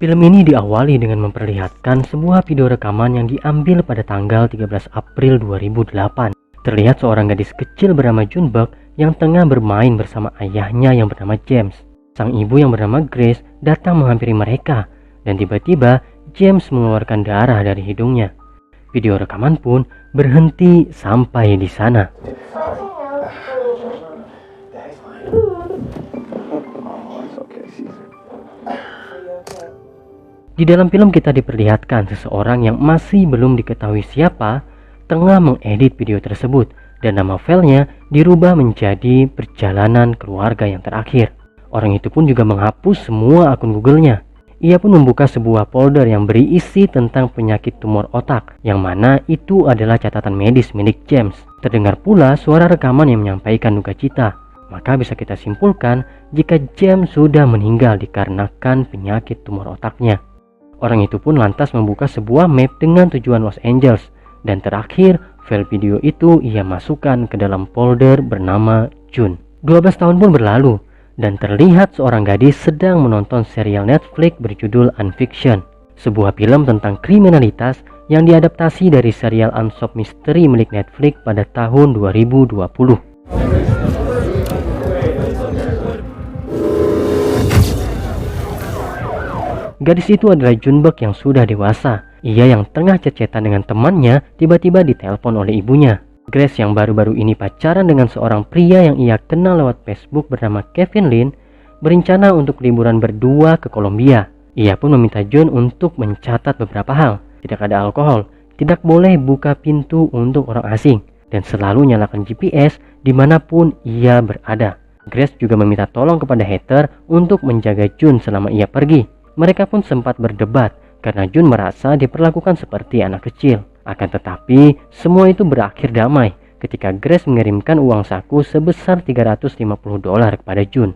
Film ini diawali dengan memperlihatkan sebuah video rekaman yang diambil pada tanggal 13 April 2008. Terlihat seorang gadis kecil bernama Junberg yang tengah bermain bersama ayahnya yang bernama James. Sang ibu yang bernama Grace datang menghampiri mereka dan tiba-tiba James mengeluarkan darah dari hidungnya. Video rekaman pun berhenti sampai di sana. Di dalam film kita diperlihatkan seseorang yang masih belum diketahui siapa tengah mengedit video tersebut dan nama filenya dirubah menjadi Perjalanan Keluarga yang Terakhir. Orang itu pun juga menghapus semua akun Google-nya. Ia pun membuka sebuah folder yang berisi tentang penyakit tumor otak, yang mana itu adalah catatan medis milik James. Terdengar pula suara rekaman yang menyampaikan duka cita. Maka bisa kita simpulkan jika James sudah meninggal dikarenakan penyakit tumor otaknya. Orang itu pun lantas membuka sebuah map dengan tujuan Los Angeles. Dan terakhir, file video itu ia masukkan ke dalam folder bernama June. 12 tahun pun berlalu, dan terlihat seorang gadis sedang menonton serial Netflix berjudul Unfiction. Sebuah film tentang kriminalitas yang diadaptasi dari serial Unsolved Mystery milik Netflix pada tahun 2020. Gadis itu adalah Junberg yang sudah dewasa. Ia yang tengah cecetan dengan temannya tiba-tiba ditelepon oleh ibunya. Grace yang baru-baru ini pacaran dengan seorang pria yang ia kenal lewat Facebook bernama Kevin Lin berencana untuk liburan berdua ke Kolombia. Ia pun meminta June untuk mencatat beberapa hal. Tidak ada alkohol, tidak boleh buka pintu untuk orang asing, dan selalu nyalakan GPS dimanapun ia berada. Grace juga meminta tolong kepada Heather untuk menjaga June selama ia pergi. Mereka pun sempat berdebat karena June merasa diperlakukan seperti anak kecil. Akan tetapi semua itu berakhir damai ketika Grace mengirimkan uang saku sebesar $350 kepada June.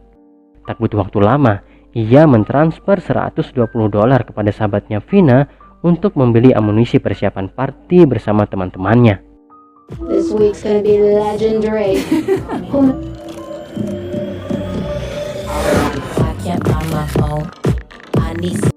Tak butuh waktu lama, ia mentransfer $120 kepada sahabatnya Vina untuk membeli amunisi persiapan party bersama teman-temannya. This week's gonna be legendary.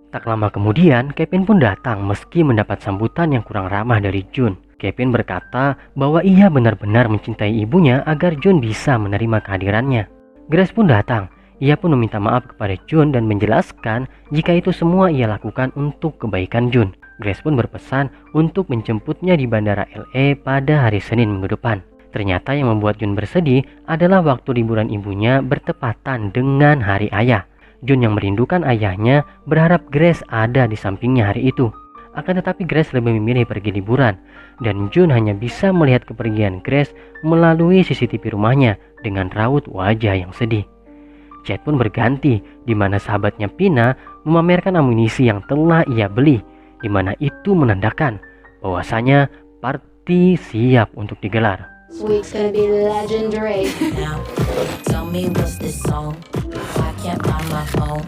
Tak lama kemudian, Kevin pun datang meski mendapat sambutan yang kurang ramah dari June. Kevin berkata bahwa ia benar-benar mencintai ibunya agar June bisa menerima kehadirannya. Grace pun datang. Ia pun meminta maaf kepada June dan menjelaskan jika itu semua ia lakukan untuk kebaikan June. Grace pun berpesan untuk menjemputnya di bandara LA pada hari Senin minggu depan. Ternyata yang membuat June bersedih adalah waktu liburan ibunya bertepatan dengan hari ayah. June yang merindukan ayahnya berharap Grace ada di sampingnya hari itu. Akan tetapi Grace lebih memilih pergi liburan, dan June hanya bisa melihat kepergian Grace melalui CCTV rumahnya dengan raut wajah yang sedih. Chat pun berganti di mana sahabatnya Pina memamerkan amunisi yang telah ia beli, di mana itu menandakan bahwasanya party siap untuk digelar. This week's gonna be legendary. Now, tell me what's this song? I can't find my phone.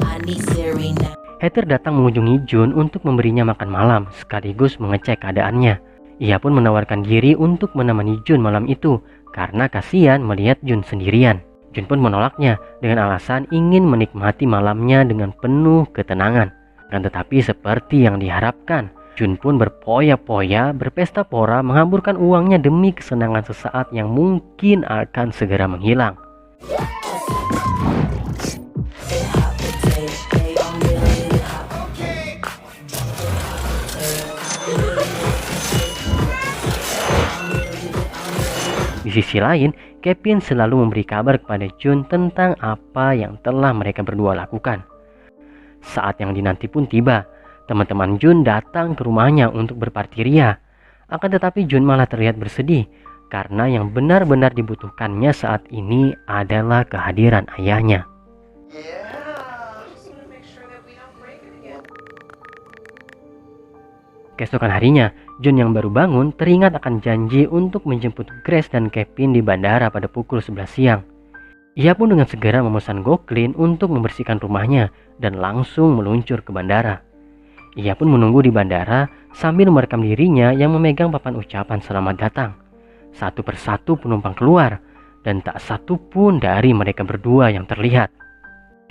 I need Siri now. Heather datang mengunjungi June untuk memberinya makan malam sekaligus mengecek keadaannya. Ia pun menawarkan diri untuk menemani June malam itu karena kasihan melihat June sendirian. June pun menolaknya dengan alasan ingin menikmati malamnya dengan penuh ketenangan. Dan tetapi seperti yang diharapkan, June pun berpoya-poya, berpesta pora, menghamburkan uangnya demi kesenangan sesaat yang mungkin akan segera menghilang. Di sisi lain, Kevin selalu memberi kabar kepada June tentang apa yang telah mereka berdua lakukan. Saat yang dinanti pun tiba. Teman-teman June datang ke rumahnya untuk berparti ria. Akan tetapi June malah terlihat bersedih karena yang benar-benar dibutuhkannya saat ini adalah kehadiran ayahnya. Keesokan harinya, June yang baru bangun teringat akan janji untuk menjemput Grace dan Kevin di bandara pada pukul 11 siang. Ia pun dengan segera memesan GoClean untuk membersihkan rumahnya dan langsung meluncur ke bandara. Ia pun menunggu di bandara sambil merekam dirinya yang memegang papan ucapan selamat datang. Satu persatu penumpang keluar dan tak satu pun dari mereka berdua yang terlihat.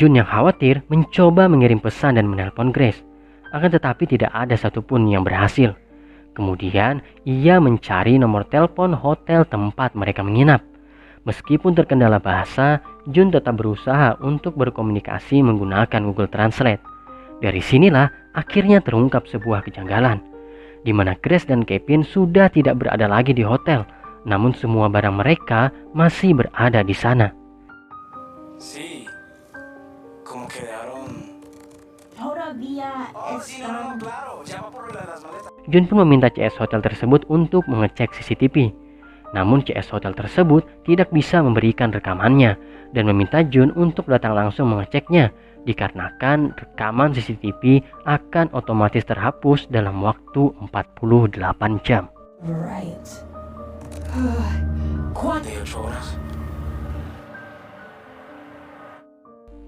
Jun yang khawatir mencoba mengirim pesan dan menelpon Grace, akan tetapi tidak ada satupun yang berhasil. Kemudian ia mencari nomor telepon hotel tempat mereka menginap. Meskipun terkendala bahasa, Jun tetap berusaha untuk berkomunikasi menggunakan Google Translate. Dari sinilah akhirnya terungkap sebuah kejanggalan, di mana Grace dan Kevin sudah tidak berada lagi di hotel, namun semua barang mereka masih berada di sana. Sí, como quedaron. Todavía Sí, no, claro, llama por las maletas. Jun pun meminta CS hotel tersebut untuk mengecek CCTV. Namun CS hotel tersebut tidak bisa memberikan rekamannya dan meminta Jun untuk datang langsung mengeceknya, dikarenakan rekaman CCTV akan otomatis terhapus dalam waktu 48 jam. Right. 48 horas.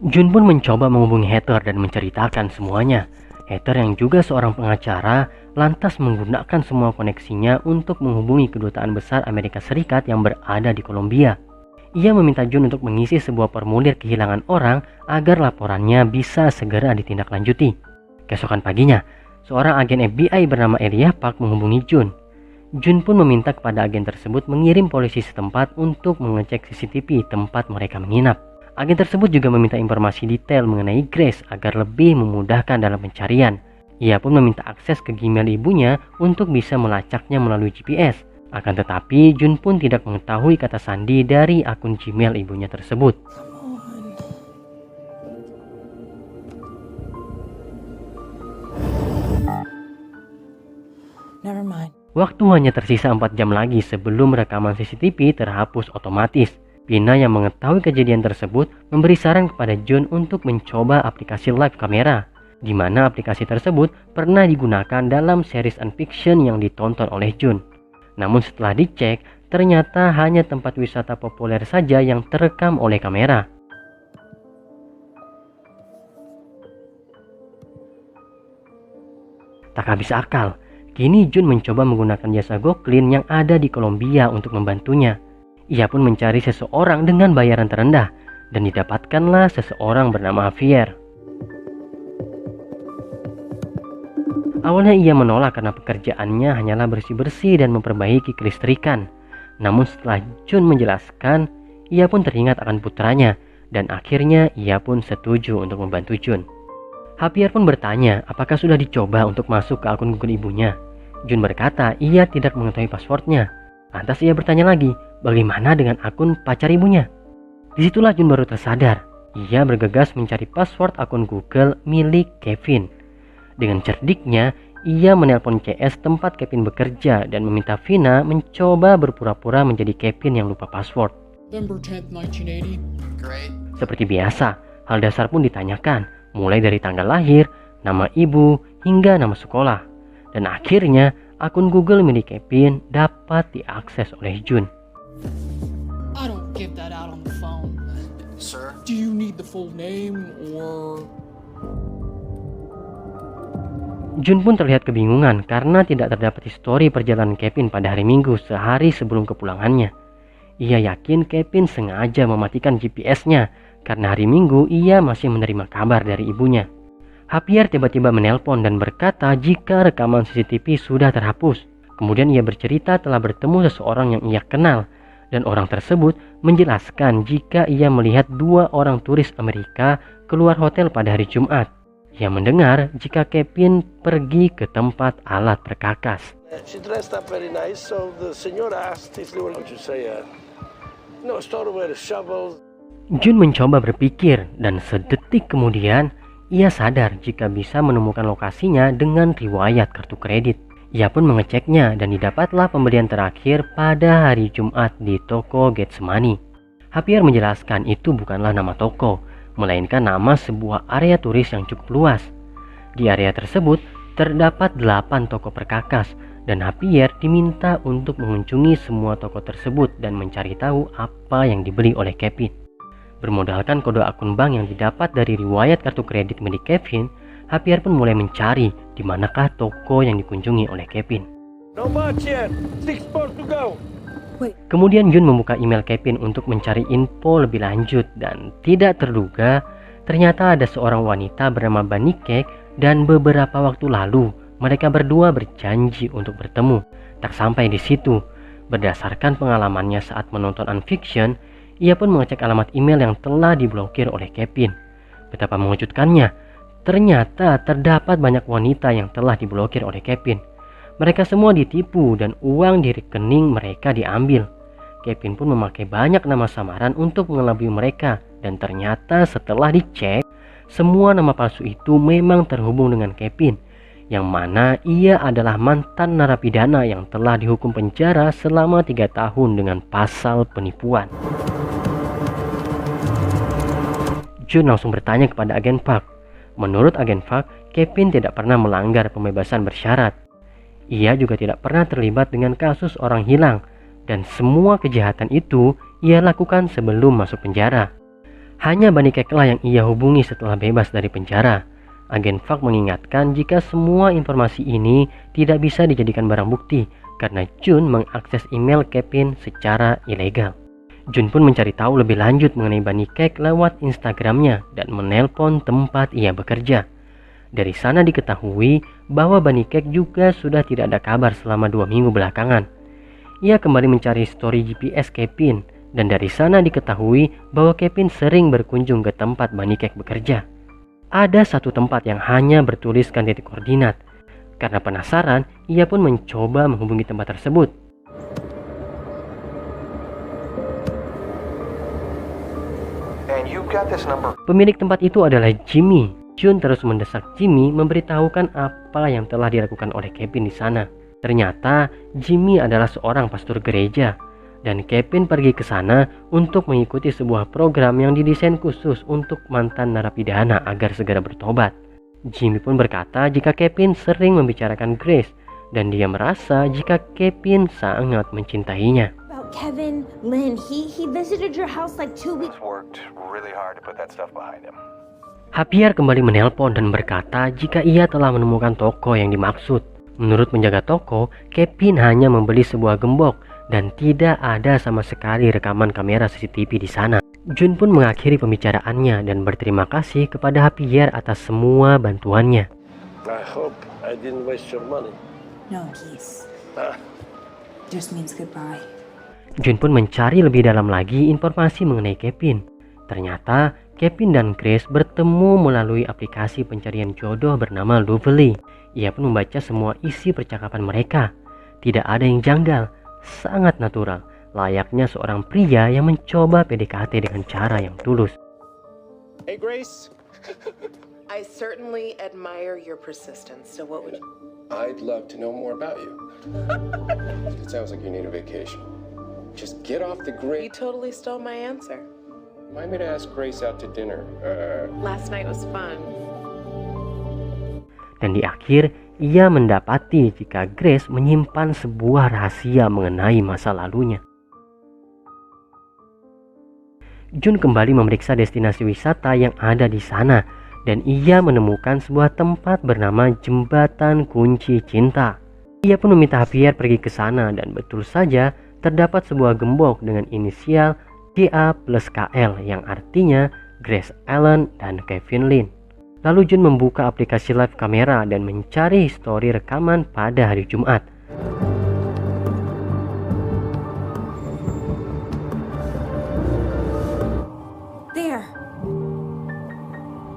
Jun pun mencoba menghubungi Heather dan menceritakan semuanya. Heather yang juga seorang pengacara lantas menggunakan semua koneksinya untuk menghubungi kedutaan besar Amerika Serikat yang berada di Kolombia. Ia meminta Jun untuk mengisi sebuah formulir kehilangan orang agar laporannya bisa segera ditindaklanjuti. Keesokan paginya, seorang agen FBI bernama Elijah Park menghubungi Jun. Jun pun meminta kepada agen tersebut mengirim polisi setempat untuk mengecek CCTV tempat mereka menginap. Agen tersebut juga meminta informasi detail mengenai Grace agar lebih memudahkan dalam pencarian. Ia pun meminta akses ke Gmail ibunya untuk bisa melacaknya melalui GPS. Akan tetapi Jun pun tidak mengetahui kata sandi dari akun Gmail ibunya tersebut. Never mind. Waktu hanya tersisa 4 jam lagi sebelum rekaman CCTV terhapus otomatis. Pina yang mengetahui kejadian tersebut memberi saran kepada Jun untuk mencoba aplikasi live kamera, di mana aplikasi tersebut pernah digunakan dalam series unfiction yang ditonton oleh Jun. Namun setelah dicek, ternyata hanya tempat wisata populer saja yang terekam oleh kamera. Tak habis akal, kini Jun mencoba menggunakan jasa Goclean yang ada di Kolombia untuk membantunya. Ia pun mencari seseorang dengan bayaran terendah dan didapatkanlah seseorang bernama Javier. Awalnya ia menolak karena pekerjaannya hanyalah bersih-bersih dan memperbaiki kelistrikan. Namun setelah Jun menjelaskan, ia pun teringat akan putranya dan akhirnya ia pun setuju untuk membantu Jun. Javier pun bertanya apakah sudah dicoba untuk masuk ke akun Google ibunya. Jun berkata ia tidak mengetahui passwordnya. Lantas ia bertanya lagi, bagaimana dengan akun pacar ibunya? Disitulah Jun baru tersadar. Ia bergegas mencari password akun Google milik Kevin. Dengan cerdiknya, ia menelpon CS tempat Kevin bekerja dan meminta Vina mencoba berpura-pura menjadi Kevin yang lupa password. November 10th, 1980. Great. Seperti biasa, hal dasar pun ditanyakan, mulai dari tanggal lahir, nama ibu, hingga nama sekolah. Dan akhirnya, akun Google milik Kevin dapat diakses oleh Jun. I don't give that out on the phone. Sir? Do you need the full name or... Jun pun terlihat kebingungan karena tidak terdapat histori perjalanan Kevin pada hari Minggu sehari sebelum kepulangannya. Ia yakin Kevin sengaja mematikan GPS-nya karena hari Minggu ia masih menerima kabar dari ibunya. Javier tiba-tiba menelpon dan berkata jika rekaman CCTV sudah terhapus. Kemudian ia bercerita telah bertemu seseorang yang ia kenal dan orang tersebut menjelaskan jika ia melihat 2 orang turis Amerika keluar hotel pada hari Jumat. Ia mendengar jika Kevin pergi ke tempat alat perkakas. She dressed up very nice, so the senor asked if they were going to say, store with a shovel. Jun mencoba berpikir dan sedetik kemudian ia sadar jika bisa menemukan lokasinya dengan riwayat kartu kredit. Ia pun mengeceknya dan didapatlah pembelian terakhir pada hari Jumat di toko Getsemani. Javier menjelaskan itu bukanlah nama toko, melainkan nama sebuah area turis yang cukup luas. Di area tersebut terdapat 8 toko perkakas dan Javier diminta untuk mengunjungi semua toko tersebut dan mencari tahu apa yang dibeli oleh Kevin. Bermodalkan kode akun bank yang didapat dari riwayat kartu kredit milik Kevin, Javier pun mulai mencari di manakah toko yang dikunjungi oleh Kevin. No much yet. 6 more to go. Kemudian Jun membuka email Kevin untuk mencari info lebih lanjut dan tidak terduga Ternyata ada seorang wanita bernama Bunny Cake dan beberapa waktu lalu mereka berdua berjanji untuk bertemu. Tak sampai di situ, berdasarkan pengalamannya saat menonton Unfiction, ia pun mengecek alamat email yang telah diblokir oleh Kevin. Betapa mengejutkannya, ternyata terdapat banyak wanita yang telah diblokir oleh Kevin. Mereka semua ditipu dan uang di rekening mereka diambil. Kevin pun memakai banyak nama samaran untuk mengelabui mereka, dan ternyata setelah dicek, semua nama palsu itu memang terhubung dengan Kevin, yang mana ia adalah mantan narapidana yang telah dihukum penjara selama 3 tahun dengan pasal penipuan. Jun langsung bertanya kepada agen Park. Menurut agen Park, Kevin tidak pernah melanggar pembebasan bersyarat. Ia juga tidak pernah terlibat dengan kasus orang hilang, dan semua kejahatan itu ia lakukan sebelum masuk penjara. Hanya Bunny Cake lah yang ia hubungi setelah bebas dari penjara. Agen Park mengingatkan jika semua informasi ini tidak bisa dijadikan barang bukti karena Jun mengakses email Kevin secara ilegal. Jun pun mencari tahu lebih lanjut mengenai Bunny Cake lewat Instagramnya dan menelpon tempat ia bekerja. Dari sana diketahui bahwa Bunny Cake juga sudah tidak ada kabar selama 2 minggu belakangan. Ia kembali mencari story GPS Kevin, dan dari sana diketahui bahwa Kevin sering berkunjung ke tempat Bunny Cake bekerja. Ada satu tempat yang hanya bertuliskan titik koordinat. Karena penasaran, ia pun mencoba menghubungi tempat tersebut. And you got this number. Pemilik tempat itu adalah Jimmy. Jun terus mendesak Jimmy memberitahukan apa yang telah dilakukan oleh Kevin di sana. Ternyata Jimmy adalah seorang pastor gereja, dan Kevin pergi ke sana untuk mengikuti sebuah program yang didesain khusus untuk mantan narapidana agar segera bertobat. Jimmy pun berkata jika Kevin sering membicarakan Grace, dan dia merasa jika Kevin sangat mencintainya. About Kevin, Lynn, he visited your house like 2 weeks. Worked really hard to put that stuff behind him. Javier kembali menelpon dan berkata jika ia telah menemukan toko yang dimaksud. Menurut penjaga toko, Kevin hanya membeli sebuah gembok dan tidak ada sama sekali rekaman kamera CCTV di sana. Jun pun mengakhiri pembicaraannya dan berterima kasih kepada Javier atas semua bantuannya. I hope I didn't waste your money. No, Keith. Just means goodbye. Jun pun mencari lebih dalam lagi informasi mengenai Kevin. Ternyata Kevin dan Grace bertemu melalui aplikasi pencarian jodoh bernama Lovely. Ia pun membaca semua isi percakapan mereka. Tidak ada yang janggal, sangat natural, layaknya seorang pria yang mencoba PDKT dengan cara yang tulus. Hey, Grace. I certainly admire your persistence. So what would you... I'd love to know more about you. It sounds like you need a vacation. Just get off the You grid. totally stole my answer. Remind me to ask Grace out to dinner. Last night was fun. Dan di akhir, ia mendapati jika Grace menyimpan sebuah rahasia mengenai masa lalunya. Jun kembali memeriksa destinasi wisata yang ada di sana, dan ia menemukan sebuah tempat bernama Jembatan Kunci Cinta. Ia pun meminta Javier pergi ke sana, dan betul saja terdapat sebuah gembok dengan inisial GA plus KL yang artinya Grace Allen dan Kevin Lynn. Lalu Jun membuka aplikasi live kamera dan mencari histori rekaman pada hari Jumat. There.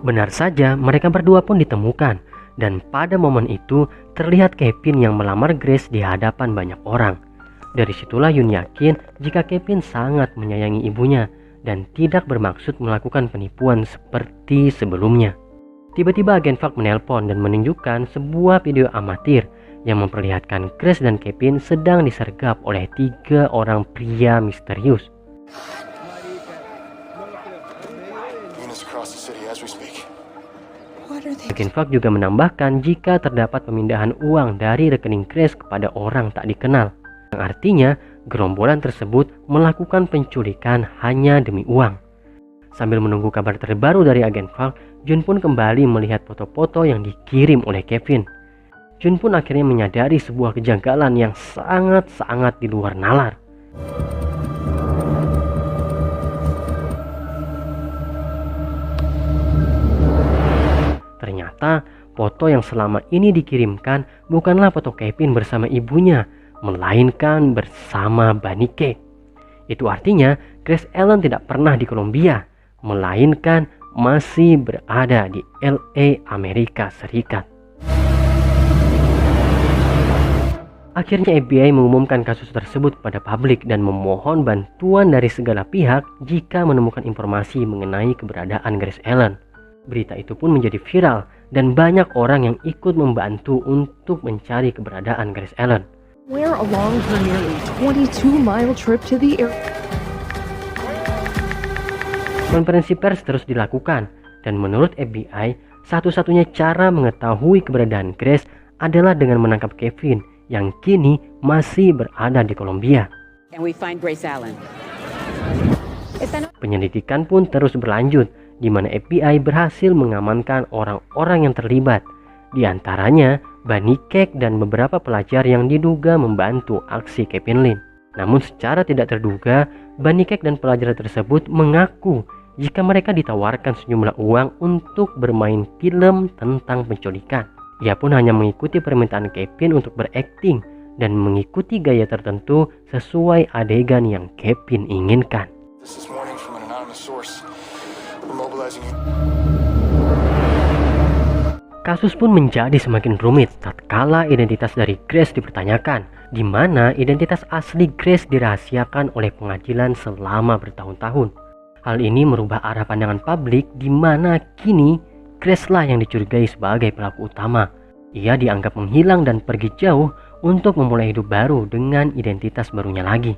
Benar saja, mereka berdua pun ditemukan, dan pada momen itu terlihat Kevin yang melamar Grace di hadapan banyak orang. Dari situlah Yun yakin jika Kevin sangat menyayangi ibunya dan tidak bermaksud melakukan penipuan seperti sebelumnya. Tiba-tiba agen Park menelpon dan menunjukkan sebuah video amatir yang memperlihatkan Grace dan Kevin sedang disergap oleh 3 orang pria misterius. Units across the city as we speak. What are they? Agen Park juga menambahkan jika terdapat pemindahan uang dari rekening Grace kepada orang tak dikenal, yang artinya gerombolan tersebut melakukan penculikan hanya demi uang. Sambil menunggu kabar terbaru dari agen Park, Jun pun kembali melihat foto-foto yang dikirim oleh Kevin. Jun pun akhirnya menyadari sebuah kejanggalan yang sangat-sangat di luar nalar. Ternyata foto yang selama ini dikirimkan bukanlah foto Kevin bersama ibunya, melainkan bersama Bunny Cake. Itu artinya Grace Allen tidak pernah di Kolombia, melainkan masih berada di LA, Amerika Serikat. Akhirnya FBI mengumumkan kasus tersebut kepada publik dan memohon bantuan dari segala pihak jika menemukan informasi mengenai keberadaan Grace Allen. Berita itu pun menjadi viral dan banyak orang yang ikut membantu untuk mencari keberadaan Grace Allen. Where along her nearly 22-mile trip to the air. Konferensi pers terus dilakukan dan menurut FBI, satu-satunya cara mengetahui keberadaan Grace adalah dengan menangkap Kevin yang kini masih berada di Kolombia. And we find Grace Allen. Penyelidikan pun terus berlanjut, di mana FBI berhasil mengamankan orang-orang yang terlibat, di antaranya Bunny Cake dan beberapa pelajar yang diduga membantu aksi Kevin Lin. Namun secara tidak terduga, Bunny Cake dan pelajar tersebut mengaku jika mereka ditawarkan sejumlah uang untuk bermain film tentang penculikan. Ia pun hanya mengikuti permintaan Kevin untuk berakting dan mengikuti gaya tertentu sesuai adegan yang Kevin inginkan. Kasus pun menjadi semakin rumit tatkala identitas dari Grace dipertanyakan, di mana identitas asli Grace dirahasiakan oleh pengadilan selama bertahun-tahun. Hal ini merubah arah pandangan publik di mana kini Grace lah yang dicurigai sebagai pelaku utama. Ia dianggap menghilang dan pergi jauh untuk memulai hidup baru dengan identitas barunya lagi.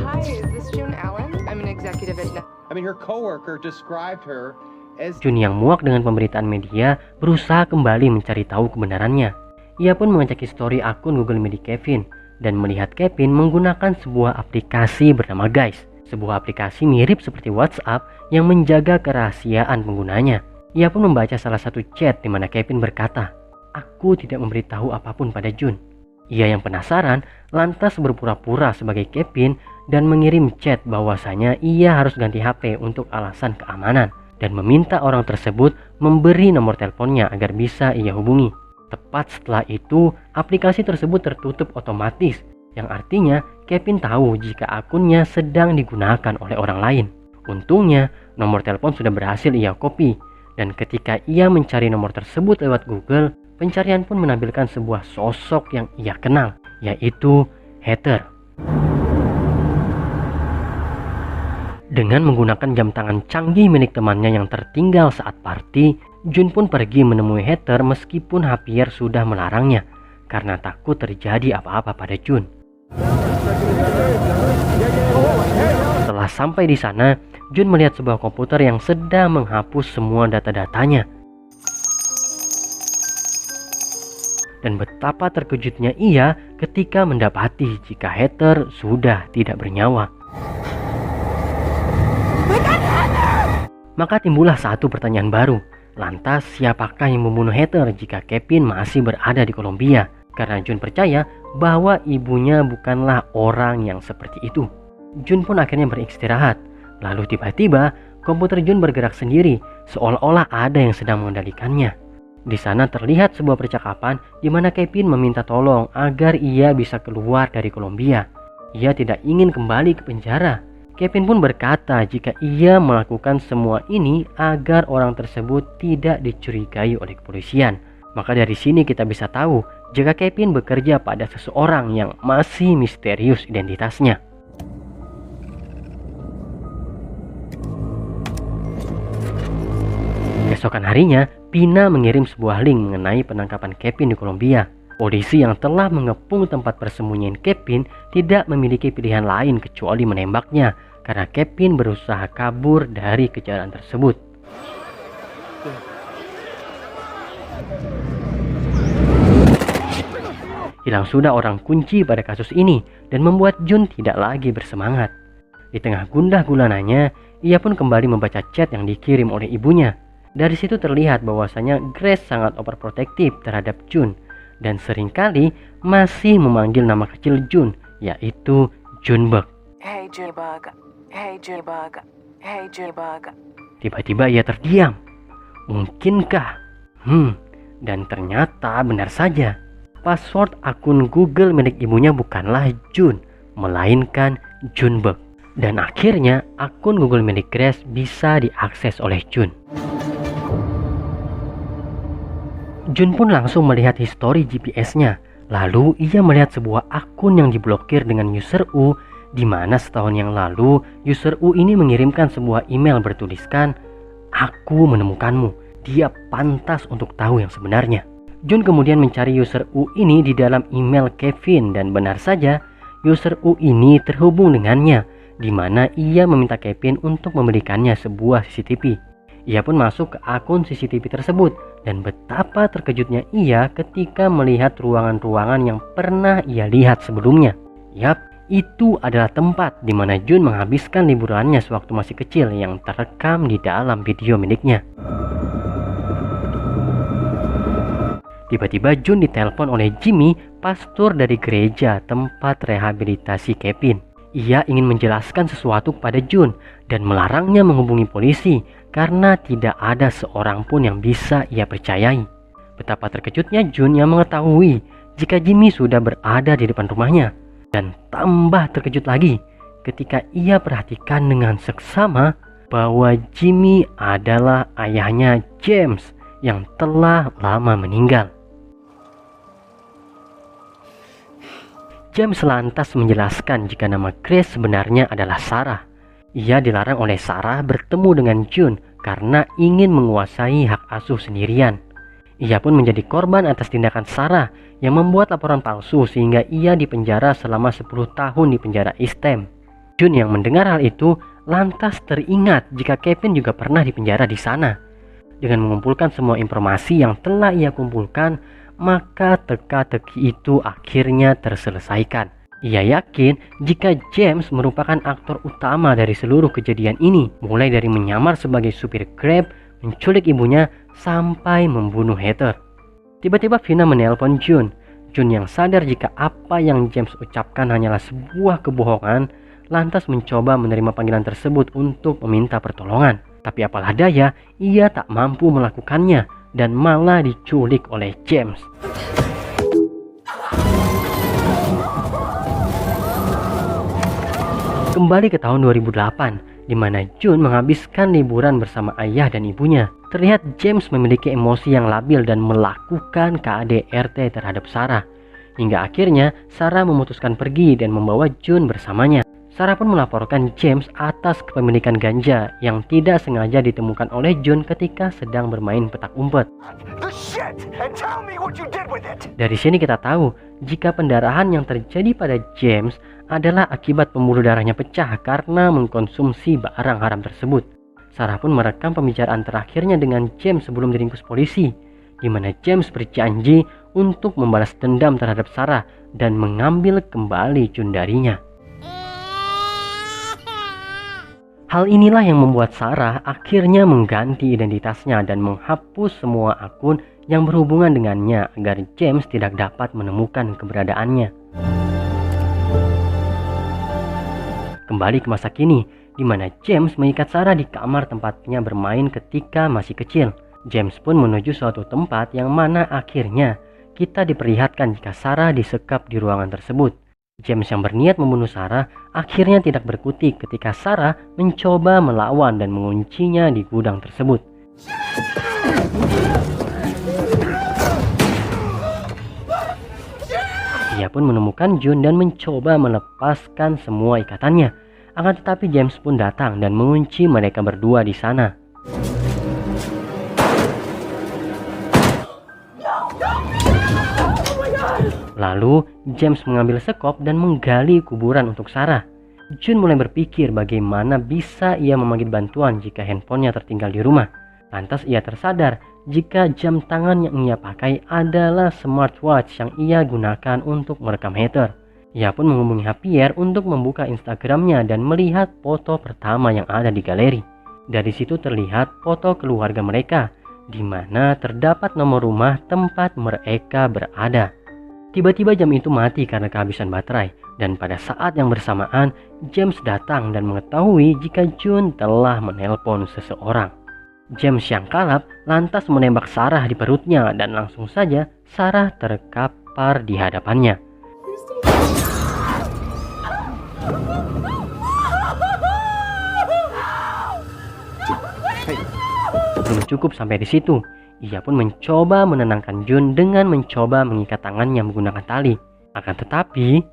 Hi, is this June Allen? I'm an executive at... her coworker described her as... Jun yang muak dengan pemberitaan media berusaha kembali mencari tahu kebenarannya. Ia pun mengecek histori akun Google Media Kevin dan melihat Kevin menggunakan sebuah aplikasi bernama Guys. Sebuah aplikasi mirip seperti WhatsApp yang menjaga kerahasiaan penggunanya. Ia pun membaca salah satu chat di mana Kevin berkata, "Aku tidak memberitahu apapun pada Jun." Ia yang penasaran lantas berpura-pura sebagai Kevin dan mengirim chat bahwasanya ia harus ganti HP untuk alasan keamanan dan meminta orang tersebut memberi nomor teleponnya agar bisa ia hubungi. Tepat setelah itu, aplikasi tersebut tertutup otomatis, yang artinya Kevin tahu jika akunnya sedang digunakan oleh orang lain. Untungnya, nomor telepon sudah berhasil ia copy, dan ketika ia mencari nomor tersebut lewat Google, pencarian pun menampilkan sebuah sosok yang ia kenal, yaitu Heather. Dengan menggunakan jam tangan canggih milik temannya yang tertinggal saat party, Jun pun pergi menemui Heather meskipun Javier sudah melarangnya karena takut terjadi apa-apa pada Jun. Setelah sampai di sana, Jun melihat sebuah komputer yang sedang menghapus semua data-datanya. Dan betapa terkejutnya ia ketika mendapati jika Heather sudah tidak bernyawa. Maka timbullah satu pertanyaan baru. Lantas siapakah yang membunuh Heather jika Kevin masih berada di Kolombia? Karena Jun percaya bahwa ibunya bukanlah orang yang seperti itu. Jun pun akhirnya beristirahat. Lalu tiba-tiba komputer Jun bergerak sendiri seolah-olah ada yang sedang mengendalikannya. Di sana terlihat sebuah percakapan di mana Kevin meminta tolong agar ia bisa keluar dari Kolombia. Ia tidak ingin kembali ke penjara. Kevin pun berkata jika ia melakukan semua ini agar orang tersebut tidak dicurigai oleh kepolisian. Maka dari sini kita bisa tahu jika Kevin bekerja pada seseorang yang masih misterius identitasnya. Keesokan harinya, Pina mengirim sebuah link mengenai penangkapan Kevin di Kolombia. Polisi yang telah mengepung tempat persembunyian Kevin tidak memiliki pilihan lain kecuali menembaknya karena Kevin berusaha kabur dari kejaran tersebut. Hilang sudah orang kunci pada kasus ini dan membuat Jun tidak lagi bersemangat. Di tengah gundah gulananya, ia pun kembali membaca chat yang dikirim oleh ibunya. Dari situ terlihat bahwasanya Grace sangat overprotective terhadap Jun dan seringkali masih memanggil nama kecil Jun, yaitu Junebug. Hey Junebug, hey Junebug, hey Junebug. Tiba-tiba ia terdiam. Mungkinkah Dan ternyata benar saja. Password akun Google milik ibunya bukanlah June, melainkan Junebug. Dan akhirnya akun Google milik Grace bisa diakses oleh June. June pun langsung melihat histori GPS-nya. Lalu ia melihat sebuah akun yang diblokir dengan user U, di mana setahun yang lalu user U ini mengirimkan sebuah email bertuliskan, "Aku menemukanmu, dia pantas untuk tahu yang sebenarnya." June kemudian mencari user U ini di dalam email Kevin, dan benar saja user U ini terhubung dengannya, di mana ia meminta Kevin untuk membelikannya sebuah CCTV. Ia pun masuk ke akun CCTV tersebut, dan betapa terkejutnya ia ketika melihat ruangan-ruangan yang pernah ia lihat sebelumnya. Yap, itu adalah tempat di mana June menghabiskan liburannya sewaktu masih kecil yang terekam di dalam video miliknya. Tiba-tiba June ditelepon oleh Jimmy, pastor dari gereja tempat rehabilitasi Kevin. Ia ingin menjelaskan sesuatu kepada June dan melarangnya menghubungi polisi karena tidak ada seorang pun yang bisa ia percayai. Betapa terkejutnya June yang mengetahui jika Jimmy sudah berada di depan rumahnya. Dan tambah terkejut lagi ketika ia perhatikan dengan seksama bahwa Jimmy adalah ayahnya James yang telah lama meninggal. James lantas menjelaskan jika nama Grace sebenarnya adalah Sarah. Ia dilarang oleh Sarah bertemu dengan June karena ingin menguasai hak asuh sendirian. Ia pun menjadi korban atas tindakan Sarah yang membuat laporan palsu sehingga ia dipenjara selama 10 tahun di penjara East Ham. June yang mendengar hal itu lantas teringat jika Kevin juga pernah dipenjara di sana. Dengan mengumpulkan semua informasi yang telah ia kumpulkan, maka teka-teki itu akhirnya terselesaikan. Ia yakin jika James merupakan aktor utama dari seluruh kejadian ini, mulai dari menyamar sebagai supir Grab, menculik ibunya, sampai membunuh Heather. Tiba-tiba Vina menelpon June. June yang sadar jika apa yang James ucapkan hanyalah sebuah kebohongan, lantas mencoba menerima panggilan tersebut untuk meminta pertolongan. Tapi apalah daya, ia tak mampu melakukannya dan malah diculik oleh James. Kembali ke tahun 2008, di mana June menghabiskan liburan bersama ayah dan ibunya. Terlihat James memiliki emosi yang labil dan melakukan KDRT terhadap Sarah. Hingga akhirnya Sarah memutuskan pergi dan membawa June bersamanya. Sarah pun melaporkan James atas kepemilikan ganja yang tidak sengaja ditemukan oleh June ketika sedang bermain petak umpet. Dari sini kita tahu jika pendarahan yang terjadi pada James adalah akibat pembuluh darahnya pecah karena mengkonsumsi barang haram tersebut. Sarah pun merekam pembicaraan terakhirnya dengan James sebelum diringkus polisi, di mana James berjanji untuk membalas dendam terhadap Sarah dan mengambil kembali June darinya. Hal inilah yang membuat Sarah akhirnya mengganti identitasnya dan menghapus semua akun yang berhubungan dengannya agar James tidak dapat menemukan keberadaannya. Kembali ke masa kini, di mana James mengikat Sarah di kamar tempatnya bermain ketika masih kecil. James pun menuju suatu tempat yang mana akhirnya kita diperlihatkan jika Sarah disekap di ruangan tersebut. James yang berniat membunuh Sarah akhirnya tidak berkutik ketika Sarah mencoba melawan dan menguncinya di gudang tersebut. Ia pun menemukan June dan mencoba melepaskan semua ikatannya. Akan tetapi James pun datang dan mengunci mereka berdua di sana. Lalu James mengambil sekop dan menggali kuburan untuk Sarah. June mulai berpikir bagaimana bisa ia memanggil bantuan jika handphonenya tertinggal di rumah. Lantas ia tersadar jika jam tangan yang ia pakai adalah smartwatch yang ia gunakan untuk merekam Heather. Ia pun menghubungi Javier untuk membuka Instagramnya dan melihat foto pertama yang ada di galeri. Dari situ terlihat foto keluarga mereka, di mana terdapat nomor rumah tempat mereka berada. Tiba-tiba jam itu mati karena kehabisan baterai, dan pada saat yang bersamaan James datang dan mengetahui jika June telah menelpon seseorang. James yang kalap lantas menembak Sarah di perutnya dan langsung saja Sarah terkapar di hadapannya. Belum cukup sampai di situ, ia pun mencoba menenangkan Jun dengan mencoba mengikat tangannya menggunakan tali. Akan tetapi,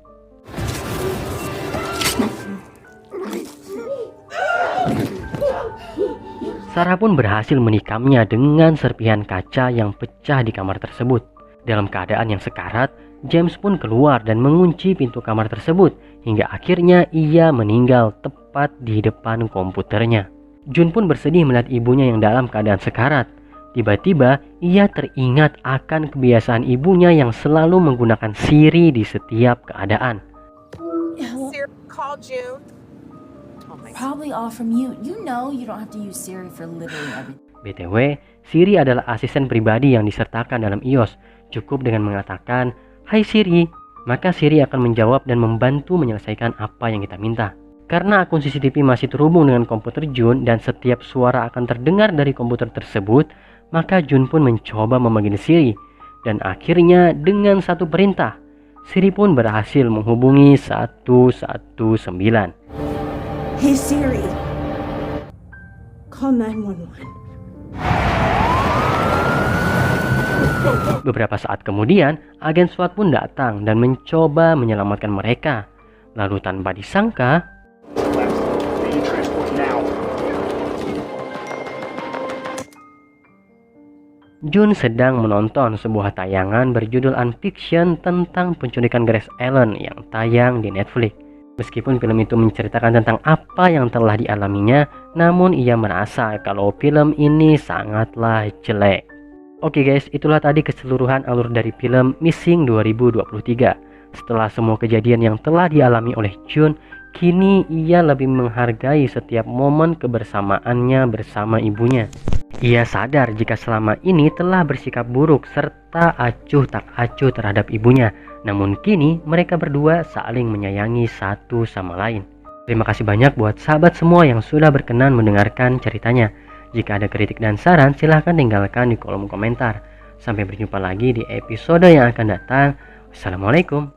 Sarah pun berhasil menikamnya dengan serpihan kaca yang pecah di kamar tersebut. Dalam keadaan yang sekarat, James pun keluar dan mengunci pintu kamar tersebut hingga akhirnya ia meninggal tepat di depan komputernya. Jun pun bersedih melihat ibunya yang dalam keadaan sekarat. Tiba-tiba ia teringat akan kebiasaan ibunya yang selalu menggunakan Siri di setiap keadaan. Siri, call June. Probably all from you. You know you don't have to use Siri for literally everything. BTW, Siri adalah asisten pribadi yang disertakan dalam iOS. Cukup dengan mengatakan, "Hai Siri," maka Siri akan menjawab dan membantu menyelesaikan apa yang kita minta. Karena akun CCTV masih terhubung dengan komputer Jun dan setiap suara akan terdengar dari komputer tersebut, maka Jun pun mencoba memanggil Siri. Dan akhirnya dengan satu perintah, Siri pun berhasil menghubungi 119. Hey Siri, call 911. Beberapa saat kemudian, agen SWAT pun datang dan mencoba menyelamatkan mereka. Lalu tanpa disangka, Jun sedang menonton sebuah tayangan berjudul Unfiction tentang penculikan Grace Allen yang tayang di Netflix. Meskipun film itu menceritakan tentang apa yang telah dialaminya, namun ia merasa kalau film ini sangatlah jelek. Oke guys, itulah tadi keseluruhan alur dari film Missing 2023. Setelah semua kejadian yang telah dialami oleh Jun, kini ia lebih menghargai setiap momen kebersamaannya bersama ibunya. Ia sadar jika selama ini telah bersikap buruk serta acuh tak acuh terhadap ibunya. Namun kini mereka berdua saling menyayangi satu sama lain. Terima kasih banyak buat sahabat semua yang sudah berkenan mendengarkan ceritanya. Jika ada kritik dan saran silahkan tinggalkan di kolom komentar. Sampai berjumpa lagi di episode yang akan datang. Wassalamualaikum.